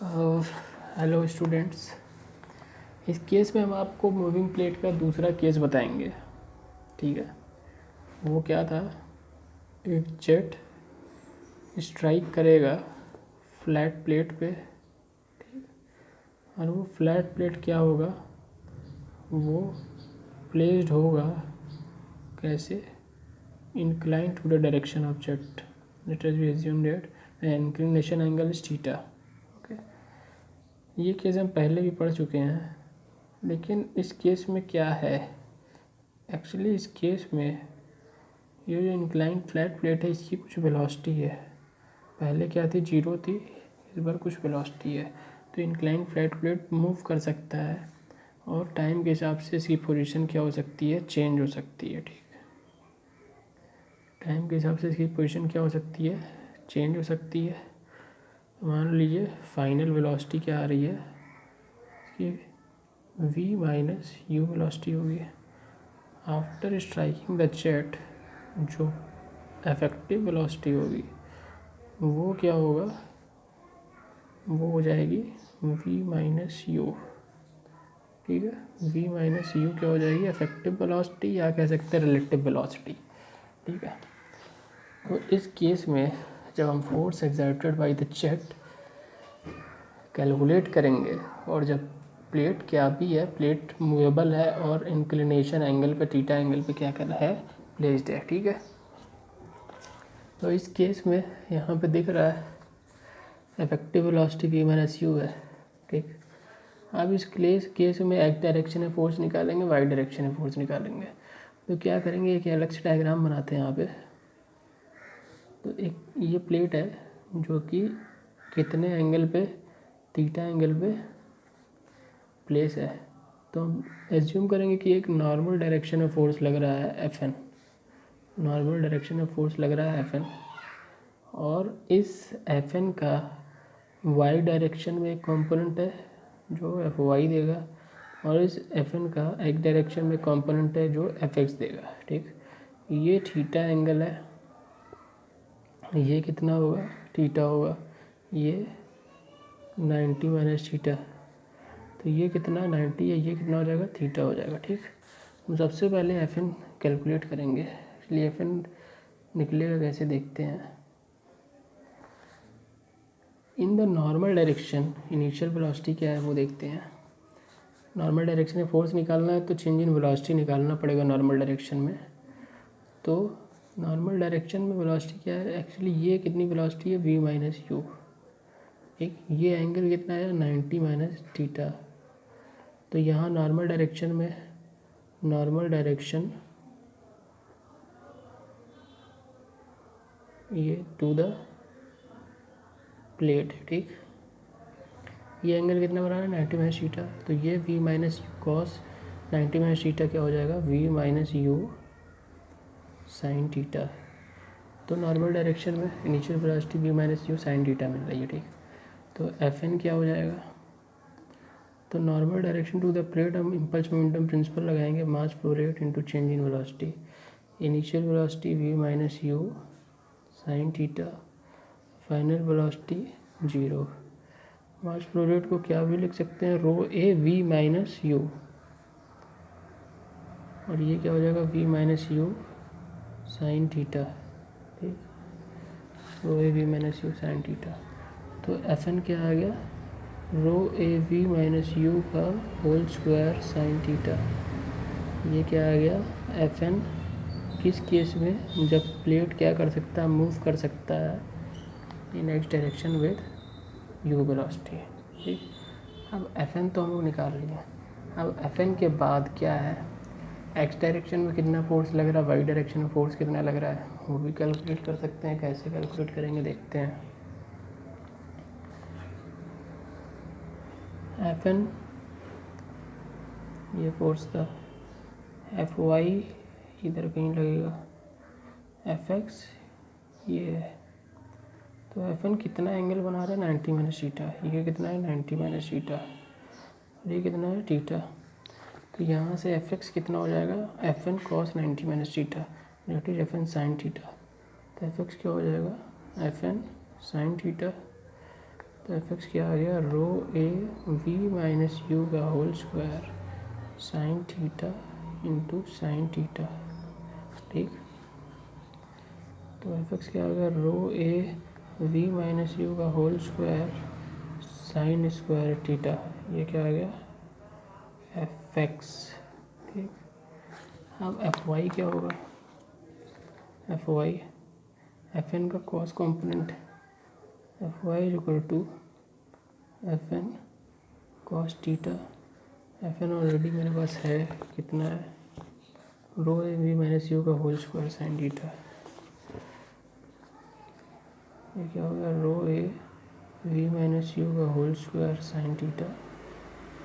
Hello students. इस case में हम आपको मूविंग प्लेट का दूसरा केस बताएंगे। ठीक है, वो क्या था, एक जेट स्ट्राइक करेगा फ्लैट प्लेट पे, ठीक, और वो फ्लैट प्लेट क्या होगा, वो प्लेस्ड होगा कैसे, incline to the direction of jet. Let us assume that the inclination angle is theta. Okay, ये केस हम पहले भी पढ़ चुके हैं, लेकिन इस केस में क्या है, एक्चुअली इस केस में ये जो इंक्लाइन फ्लैट प्लेट है इसकी कुछ वेलोसिटी है। पहले क्या थी, जीरो थी, इस बार कुछ वेलोसिटी है। तो इंक्लाइन फ्लैट प्लेट मूव कर सकता है और टाइम के हिसाब से इसकी पोजीशन क्या हो सकती है, चेंज हो सकती है। ठीक, टाइम के हिसाब से इसकी पोजीशन क्या हो सकती है, चेंज हो सकती है। मान लीजिए फाइनल वेलोसिटी क्या आ रही है, इसकी v माइनस यू वेलोसिटी होगी आफ्टर स्ट्राइकिंग द जेट। जो इफेक्टिव वेलोसिटी होगी वो क्या होगा, वो हो जाएगी v माइनस यू। ठीक है, v माइनस यू क्या हो जाएगी, इफेक्टिव वेलोसिटी, या कह सकते हैं रिलेटिव वेलोसिटी। ठीक है, तो इस केस में जब हम force exerted by the jet calculate करेंगे, और जब प्लेट क्या भी है, प्लेट मूवेबल है और इंक्लिनेशन एंगल पे, थीटा एंगल पे क्या करना है, प्लेस्ड है। ठीक है, तो इस केस में यहाँ पे दिख रहा है effective velocity v minus you है। ठीक, अब इस केस में एक्स डायरेक्शन में फोर्स निकालेंगे, वाई डायरेक्शन में फोर्स निकालेंगे। तो क्या करेंगे, एक अलग से डायग्राम बनाते हैं यहाँ पे। तो एक ये प्लेट है जो कि कितने एंगल पे, थीटा एंगल पे प्लेस है। तो हम एज्यूम करेंगे कि एक नॉर्मल डायरेक्शन में फोर्स लग रहा है Fn, नॉर्मल डायरेक्शन में फोर्स लग रहा है Fn, और इस Fn का y डायरेक्शन में एक कंपोनेंट है जो Fy देगा, और इस Fn का x डायरेक्शन में कंपोनेंट है जो Fx देगा। ठीक, ये थीटा एंगल है, ये कितना होगा, थीटा होगा, ये 90 माइनस थीटा, तो ये कितना 90 है, ये कितना हो जाएगा, थीटा हो जाएगा। ठीक, हम सबसे पहले Fn कैलकुलेट करेंगे, इसलिए Fn निकलेगा कैसे देखते हैं। In the normal direction initial velocity क्या है वो देखते हैं। नॉर्मल डायरेक्शन में फोर्स निकालना है तो चेंज इन वेलोसिटी निकालना पड़ेगा नॉर्मल डायरेक्शन में। तो नॉर्मल डायरेक्शन में वेलोसिटी क्या है, एक्चुअली ये कितनी वेलोसिटी है, v माइनस यू। एक ये एंगल कितना है, 90 माइनस थीटा। तो यहाँ नॉर्मल डायरेक्शन में, नॉर्मल डायरेक्शन ये टू द प्लेट है। ठीक, ये एंगल कितना बना है, 90 माइनस थीटा। तो ये v minus u cos 90 minus theta क्या हो जाएगा, v minus u sine theta. तो नॉर्मल डायरेक्शन में initial velocity v minus u sine theta मिल रही है। ठीक, तो Fn क्या हो जाएगा, तो normal direction to the plate हम इम्पल्स मोमेंटम प्रिंसिपल लगाएंगे, mass flow rate into change in velocity. Initial velocity v minus u sine theta, final velocity 0। Mass flow rate को क्या भी लिख सकते हैं, रो ए v माइनस यू, और ये क्या हो जाएगा, v minus u sine theta. ठीक, रो ए v minus u sine theta. तो Fn क्या आ गया, रो ए v माइनस यू का होल स्क्वायर साइन थीटा। ये क्या आ गया, Fn किस केस में, जब प्लेट क्या कर सकता है, मूव कर सकता है in x direction with u velocity. ठीक, अब Fn तो हम लोग निकाल लिए। अब Fn के बाद क्या है, एक्स डायरेक्शन में कितना फोर्स लग रहा है, वाई डायरेक्शन में फोर्स कितना लग रहा है, वो भी कैलकुलेट कर सकते हैं। कैसे कैलकुलेट करेंगे देखते हैं। Fn ये फोर्स था, Fy इधर कहीं लगेगा, Fx ये है। तो Fn कितना एंगल बना रहा है, 90 माइनस थीटा। ये कितना है, 90 माइनस थीटा, ये कितना है, थीटा। तो यहाँ से Fx कितना हो जाएगा, Fn cos 90 minus theta, that is Fn sin theta. तो Fx क्या हो जाएगा, Fn sin थीटा तो एफ एक्स क्या आ गया, rho A V minus u का whole square sine theta into sine theta, ठीक। तो एफ एक्स क्या आ गया, rho A V minus u का whole square sine square theta, ये क्या आ गया, एफ एक्स, ठीक। अब एफ वाई क्या होगा, एफ वाई एफ एन का cos component, F y is equal to F N cos theta. F N already मेरे पास है, कितना है, rho A V minus u का होल स्क्वायर साइन थीटा, ये क्या हो गया, rho A V minus u का whole square sine theta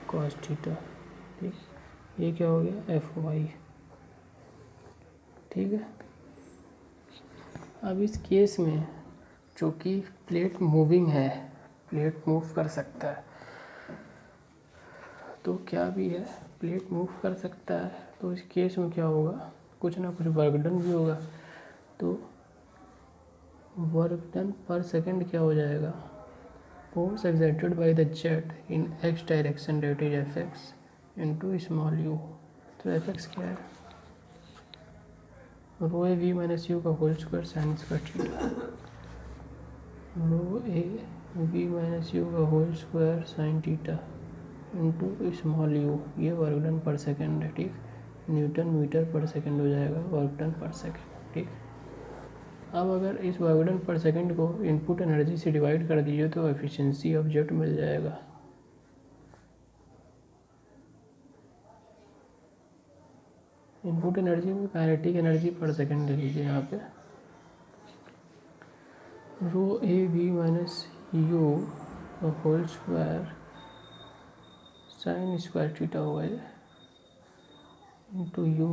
cos theta, ठीक। ये क्या हो गया, एफ वाई, ठीक है। अब इस केस में चूँकि प्लेट मूविंग है, प्लेट मूव कर सकता है, तो क्या भी है, प्लेट मूव कर सकता है, तो इस केस में क्या होगा, कुछ ना कुछ वर्क डन भी होगा। तो वर्क डन पर सेकंड क्या हो जाएगा, force exerted by the jet in x direction that is F x into small u. तो एफ एक्स क्या है, rho A V minus u का whole square sine square theta, rho A V minus u का whole square sine theta into small u, ये work done पर second है, ठीक। Newton metre पर सेकेंड हो जाएगा वर्क डन पर सेकेंड, ठीक। अब अगर इस वर्क डन पर सेकेंड को इनपुट एनर्जी से डिवाइड कर दीजिए तो एफिशिएंसी ऑफ जेट मिल जाएगा। इनपुट एनर्जी में काइनेटिक एनर्जी पर सेकेंड ले लीजिए यहाँ पे, rho A V minus u whole square sine square theta होगा ये into u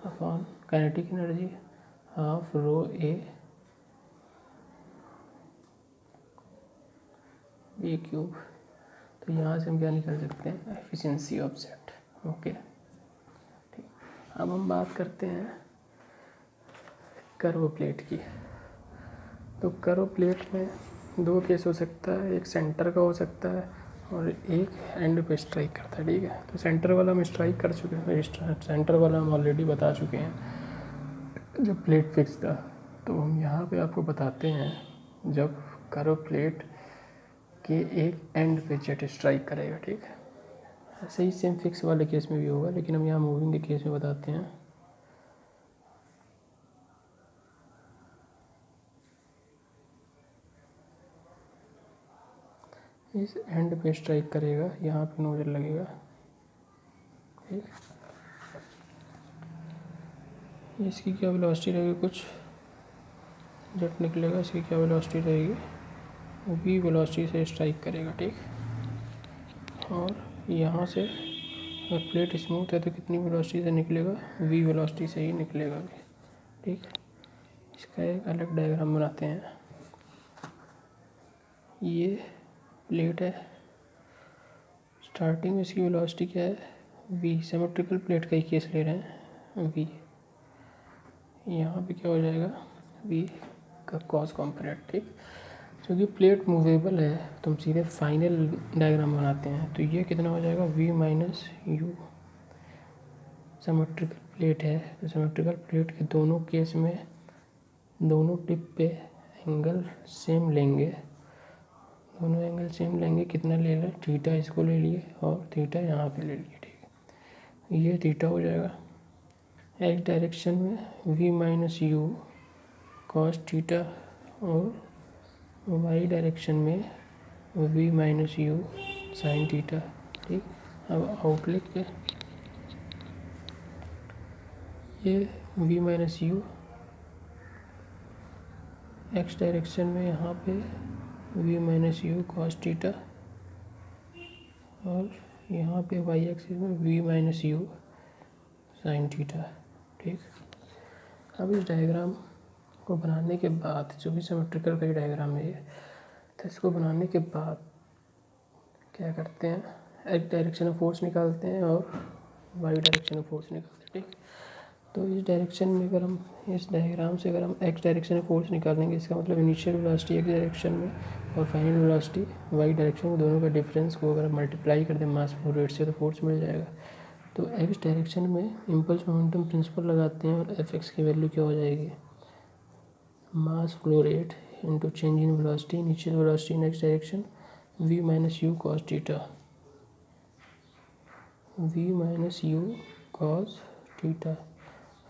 upon kinetic energy half rho A A cube. तो यहाँ से हम क्या निकाल सकते हैं, एफिशिएंसी ऑफ जेट, ओके, ठीक। अब हम बात करते हैं कर्व प्लेट की। तो कर्व प्लेट में दो केस हो सकता है, एक सेंटर का हो सकता है और एक एंड पे स्ट्राइक करता है, ठीक है। तो सेंटर वाला हम स्ट्राइक कर चुके हैं, सेंटर वाला हम ऑलरेडी बता चुके हैं जब प्लेट फिक्स था। तो हम यहाँ पे आपको बताते हैं जब कर्व प्लेट के एक एंड पे जेट स्ट्राइक करेगा, ठीक। ऐसे ही सेम फिक्स वाले केस में भी होगा, लेकिन हम यहाँ मूविंग के केस में बताते हैं। इस एंड पे स्ट्राइक करेगा, यहाँ पे नोजल लगेगा, ठीक। इसकी क्या वेलोसिटी रहेगी, कुछ जेट निकलेगा, इसकी क्या वेलोसिटी रहेगी, वी वेलोसिटी से स्ट्राइक करेगा, ठीक। और यहाँ से अगर प्लेट स्मूथ है तो कितनी वेलोसिटी से निकलेगा, वी वेलोसिटी से ही निकलेगा, ठीक। इसका एक अलग डायग्राम बनाते हैं। ये प्लेट है, स्टार्टिंग में इसकी वेलोसिटी क्या है, वी, सिमेट्रिकल प्लेट का ही केस ले रहे हैं, वी। यहाँ पे क्या हो जाएगा, वी का कॉस कॉम्पोनेंट, ठीक। क्योंकि प्लेट मूवेबल है तो हम सीधे फाइनल डायग्राम बनाते हैं। तो ये कितना हो जाएगा, v minus u. Symmetrical plate है तो सिमेट्रिकल प्लेट के दोनों केस में दोनों टिप पे एंगल सेम लेंगे, दोनों एंगल सेम लेंगे, कितना ले लें, थीटा इसको ले लिए और थीटा यहाँ पे ले लिए, ठीक। ये थीटा हो जाएगा। एक्स डायरेक्शन में v minus u cos theta और वाई डायरेक्शन में v minus u sine theta, ठीक। अब आउटलुक पे ये v minus u x direction में यहाँ पे v minus u cos theta और यहाँ पे वाई एक्सिस में v minus u sine theta, ठीक। अब इस डायग्राम को बनाने के बाद, जो भी सिमेट्रिकल का ही डायग्राम है ये, तो इसको बनाने के बाद क्या करते हैं, एक्स डायरेक्शन में फोर्स निकालते हैं और वाई डायरेक्शन में फोर्स निकालते हैं, ठीक। तो इस डायरेक्शन में अगर हम इस डायग्राम से अगर हम एक्स डायरेक्शन में फोर्स निकालेंगे, इसका मतलब इनिशियल वेलोसिटी एक्स डायरेक्शन में और फाइनल वेलोसिटी वाई डायरेक्शन में, दोनों का डिफरेंस को अगर मल्टीप्लाई कर दें मास फ्लो रेट से तो फोर्स मिल जाएगा। तो एक्स डायरेक्शन में इम्पल्स मोमेंटम प्रिंसिपल लगाते हैं और एफ एक्स की वैल्यू क्या हो जाएगी, mass flow rate into change in velocity, initial velocity in x direction, v minus u cos theta, we minus u cos theta,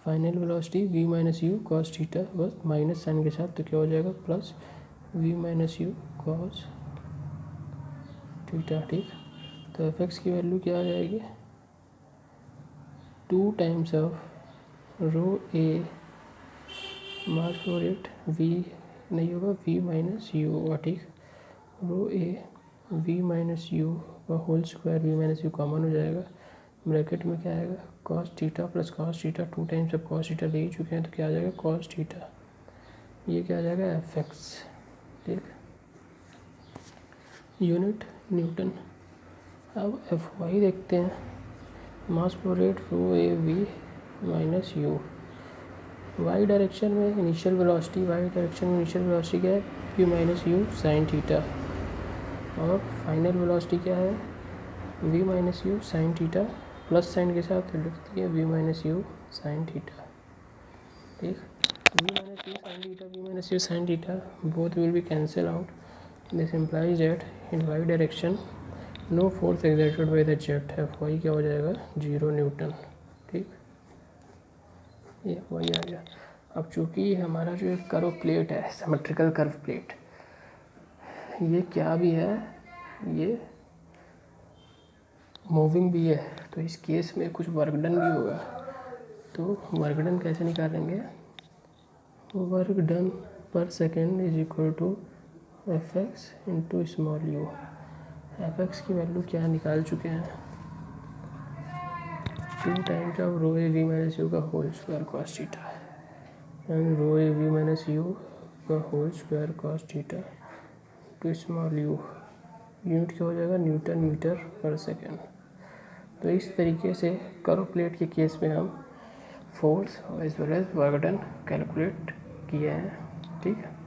final velocity v minus u cos theta, बस minus sine के साथ, तो क्या हो जाएगा plus v minus u cos theta. ठीक, तो F x की वैल्यू क्या आ जाएगी, 2 times of rho a mass flow rate, v नहीं होगा, वी माइनस यू होगा। ठीक, rho A V minus u का whole square, v minus u common हो जाएगा, ब्रैकेट में क्या आएगा cos theta plus cos theta, 2 times of cos theta ले ही चुके हैं तो क्या आ जाएगा कॉस थीटा, ये क्या आ जाएगा एफ एक्स। ठीक, यूनिट न्यूटन। अब एफ वाई देखते हैं, mass flow rate rho A V minus u, y direction में इनिशियल वेलोसिटी, वाई डायरेक्शन में इनिशियल वेलोसिटी क्या है V minus u sine theta, और फाइनल वेलोसिटी क्या है V minus u sine theta, plus sine के साथ लिखती है V minus u sine theta. ठीक, V minus u sine theta, we minus u sine theta both will be cancel out, this implies that in y direction no force exerted by the jet, F y क्या हो जाएगा 0 Newton. ठीक, ये वही आ गया। अब चूँकि हमारा जो एक कर्व प्लेट है, सिमेट्रिकल कर्व प्लेट, ये क्या भी है, ये मूविंग भी है, तो इस केस में कुछ वर्क डन भी होगा। तो वर्क डन कैसे निकालेंगे, वर्क डन पर second is equal to F x into small u. F x की वैल्यू क्या निकाल चुके हैं, 2 times of rho A V minus u का whole square cos theta and rho A V minus u का whole square cos theta to small u, unit क्या हो जाएगा न्यूटन मीटर पर सेकेंड। तो इस तरीके से कर्व प्लेट के केस में हम force as well as work done calculate किए हैं। ठीक है।